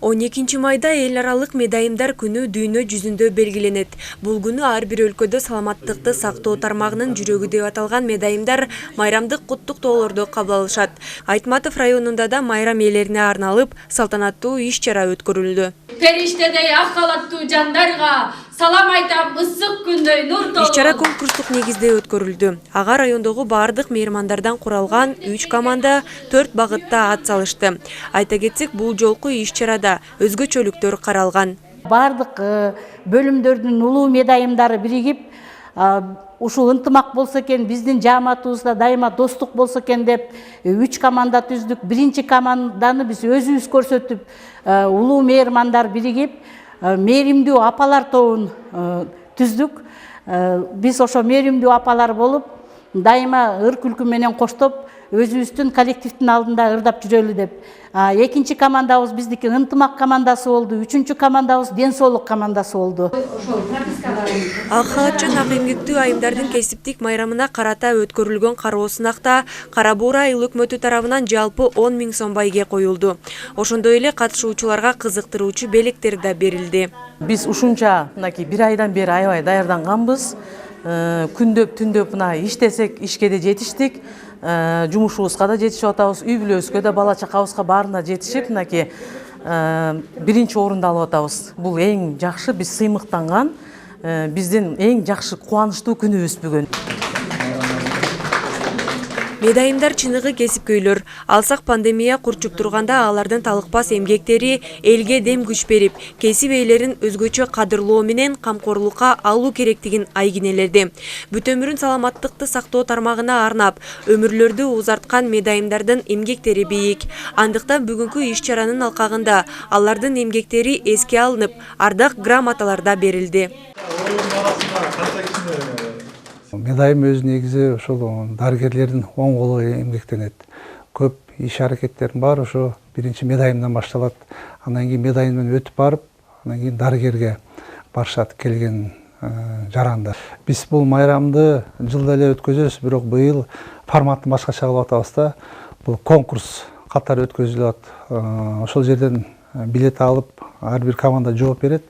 12 майда эл аралык медайымдар күнү дүйнө жүзүндө белгиленет. Бул күнү ар бир өлкөдө саламаттыкты сактоо тармагынын жүрөгү деп аталган медайымдар майрамдык куттуктоолорду кабыл алышат. Айтматов районунда да майрам ээлерине арналып салтанаттуу иш-чара өткөрүлдү. Периштедей ак халаттуу жандарга салам айтам, ысык күндөй нур толгон. Иш-чара конкурстук негизде өткөрүлдү. Ага райондогу бардык меймандардан куралган 3 команда 4 багытта ат салышты. Айта кетсек, бул жолку иш-чарада өзгөчөлүктөр каралган. Бардык бөлүмдөрдүн улуу медайымдары биригип, ушул ынтымак болсо экен, биздин жааматыбызда дайыма достук болсо экен деп 3 команда түздүк. Биринчи команданы биз өзүбүз көрсөтүп, улуу меймандар биригип, мээримдүү апалар тобун түздүк. Биз ошо мээримдүү апалар болуп, дайыма ыр күлкү менен коштоп, өзүбүздүн коллективдин алдында ырдап жүрөлү деп. Экинчи командабыз биздики ынтымак командасы болду, үчүнчү командабыз ден соолук командасы болду. Ак халатчан ак эмгектүү айымдардын кесиптик майрамына карата өткөрүлгөн кароо сынакта Кара Буура айыл өкмөтү тарабынан жалпы 10 000 сом байге коюлду. Ошондой эле катышуучуларга кызыктыруучу белектер да берилди. Биз ушунча мынакей бир айдан бери аябай даярданганбыз. Күндөп түндөп мына иштесек ишке да жетиштик. Жумушубузга да жетишип атабыз, үй бүлөбүзгө да, бала чакабызга баарына жетишип, мынакей биринчи орунду алып атабыз. Бул эң жакшы, биз сыймыктанган, биздин эң жакшы кубанычтуу күнүбүз бүгүн. Медайымдар чыныгы кесипкөйлөр. Алсак пандемия курчуп турганда алардын талыкпас эмгектери элге дем күч берип, кесип ээлерин өзгөчө кадырлоо менен камкорлукка алуу керектигин айгинеледи. Бүт өмүрүн саламаттыкты сактоо тармагына арнап, өмүрлөрдү узарткан медайымдардын эмгектери бийик. Андыктан бүгүнкү иш-чаранын алкагында алардын эмгектери эске алынып, ардак грамоталар да берилди. Медайым өз негизи ошол дарыгерлердин оң колу эмгектенет. Көп иш аракеттердин баары ошо биринчи медайымдан башталат. Андан кийин медайымдан өтүп барып, андан кийин дарыгерге барышат келген жаранда. Биз бул майрамды жылда эле өткөзөбүз, бирок быйыл форматын башкача кылып атабыз да. Бул конкурс катары өткөзүлөт. Ошол жерден билет алып, ар бир команда жооп берет.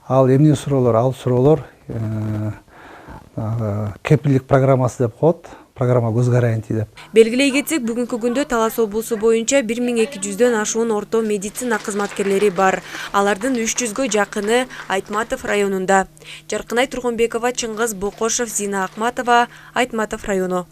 Ал эмне суроолор, ал суроолор кепилдик программасы деп коет, программа көз гарантий деп. Белгилей кетсек, бүгүнкү күндө Талас облусу боюнча 1200дөн ашуун орто медицина кызматкерлери бар. Алардын 300гө жакыны Айтматов районунда. Жаркынай Тургунбекова, Чыңгыз Бокошов, Зина Акматова, Айтматов району.